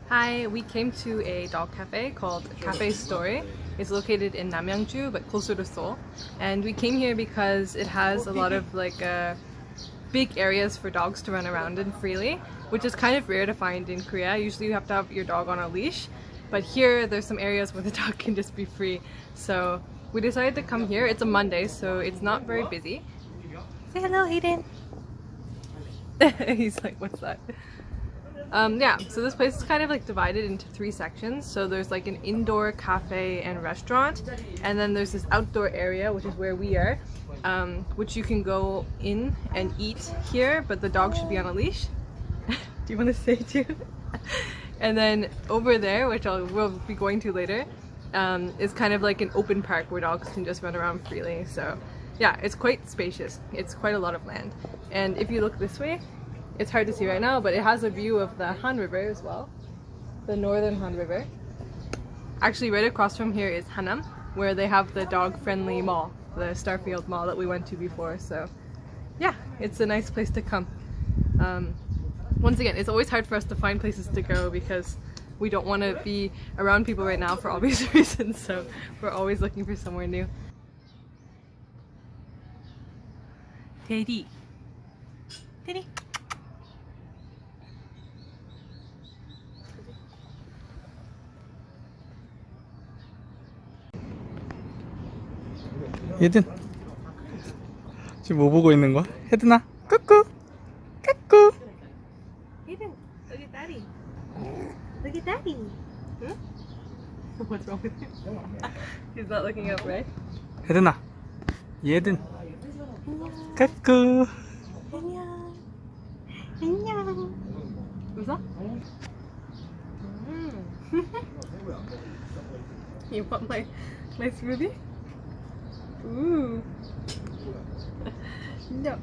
Hi, we came to a dog cafe called Cafe Story. It's located in Namyangju, but closer to Seoul. And we came here because it has a lot of big areas for dogs to run around in freely, which is kind of rare to find in Korea. Usually you have to have your dog on a leash, but here there's some areas where the dog can just be free. So we decided to come here. It's a Monday, so it's not very busy. Say hello, Hayden. He's like, what's that? Yeah, so this place is kind of like divided into 3 sections. So there's like an indoor cafe and restaurant, and then there's this outdoor area, which is where we are, which you can go in and eat here, but the dog should be on a leash. Do you want to say too? And then over there, which we'll be going to later, is kind of like an open park where dogs can just run around freely. So yeah, it's quite spacious. It's quite a lot of land. And if you look this way, it's hard to see right now, but it has a view of the Han River as well, the northern Han River. Actually, right across from here is Hanam, where they have the dog-friendly mall, the Starfield Mall that we went to before. So yeah, it's a nice place to come. Once again, it's always hard for us to find places to go because we don't want to be around people right now for obvious reasons, so we're always looking for somewhere new. Teddy. Teddy. 헤든 지금 뭐 보고 있는 거야? 헤든아 꾸꾸 꾸꾸. Hayden, look at Daddy. Look at Daddy. Huh? What's wrong with him? He's not looking up, right? 헤든아 얘든 꾸꾸. 안녕. 안녕. 웃어? You want my smoothie? Ooh. No.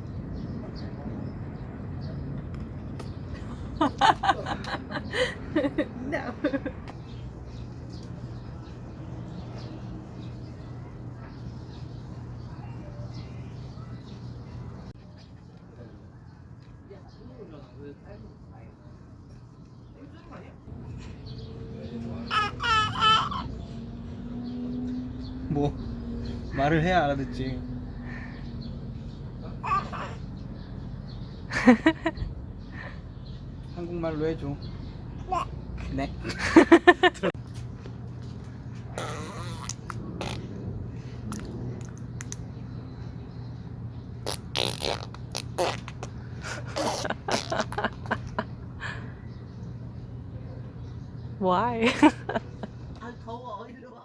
No. 뭐 말을 해야 알아듣지. 한국말로 해줘. 네. 네. Why? 아 더워 일로 와.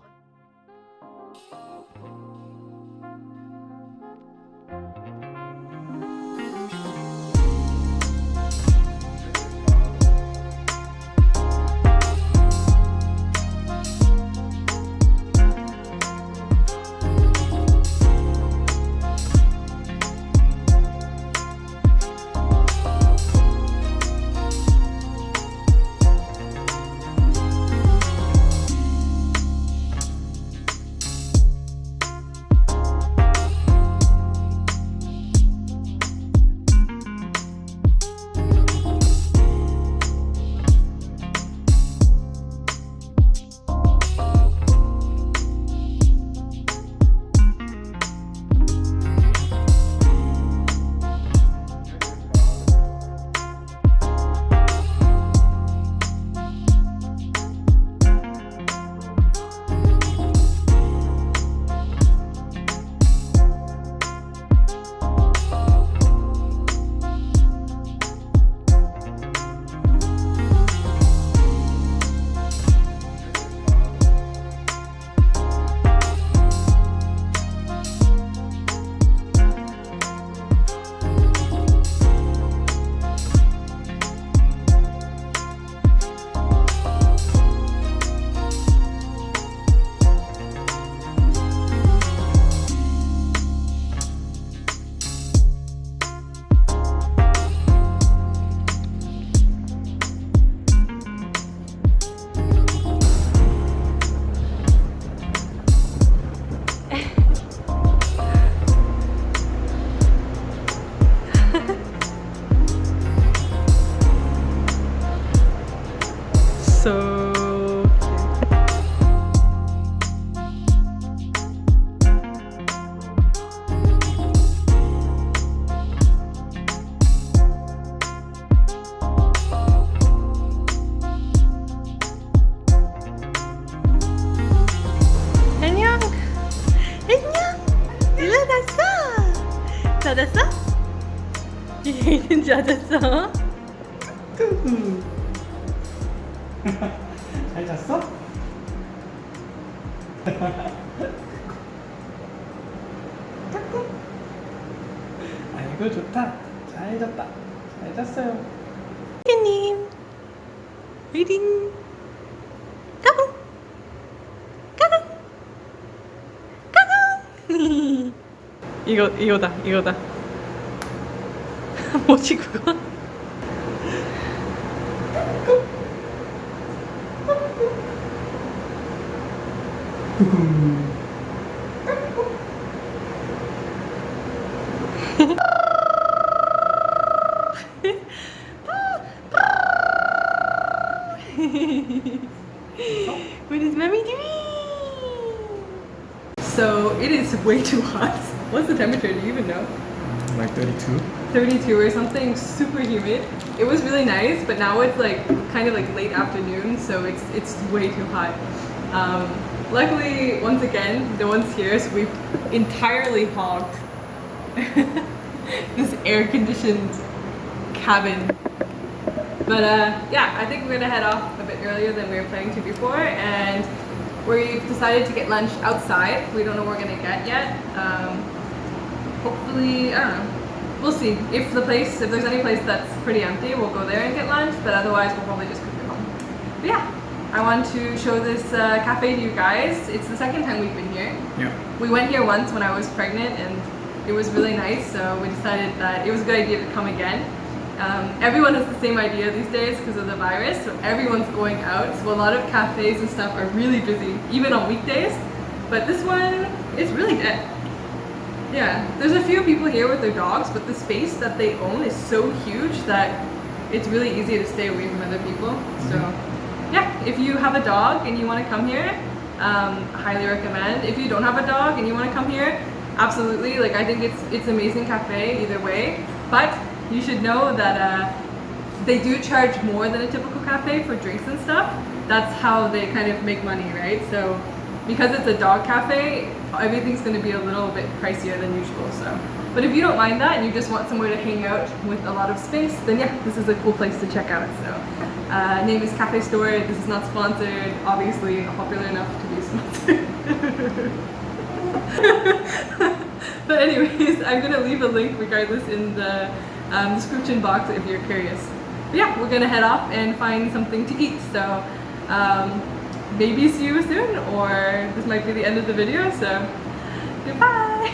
헤이든 잤어? 잘 잤어? 아이고 좋다. 잘 잤다. 잘 잤어요. 님 헤이든 까꿍 까꿍 이거다 뭐지 그거? What is mommy doing? So it is way too hot. What's the temperature? Do you even know? Like 32. 32 or something, super humid. It was really nice, but now it's like kind of like late afternoon, so it's way too hot. Luckily, once again, no one's here, so we've entirely hogged this air-conditioned cabin. But yeah, I think we're gonna head off a bit earlier than we were planning to before, and we've decided to get lunch outside. We don't know what we're gonna get yet. Hopefully, I don't know. We'll see. If there's any place that's pretty empty, we'll go there and get lunch, but otherwise we'll probably just cook at home. But yeah, I want to show this cafe to you guys. It's the second time we've been here. Yeah. We went here once when I was pregnant and it was really nice, so we decided that it was a good idea to come again. Everyone has the same idea these days because of the virus, so everyone's going out. So a lot of cafes and stuff are really busy, even on weekdays. But this one is really good. Yeah, there's a few people here with their dogs, but the space that they own is so huge that it's really easy to stay away from other people. So yeah, if you have a dog and you want to come here, highly recommend. If you don't have a dog and you want to come here, absolutely. Like I think it's an amazing cafe either way. But you should know that they do charge more than a typical cafe for drinks and stuff. That's how they kind of make money, right? So because it's a dog cafe, everything's going to be a little bit pricier than usual. So, but if you don't mind that and you just want somewhere to hang out with a lot of space, then yeah, this is a cool place to check out. So, name is Cafe Store. This is not sponsored. Obviously, not popular enough to be sponsored. But anyways, I'm gonna leave a link regardless in the description box if you're curious. But yeah, we're gonna head off and find something to eat. So maybe see you soon, or this might be the end of the video. So goodbye.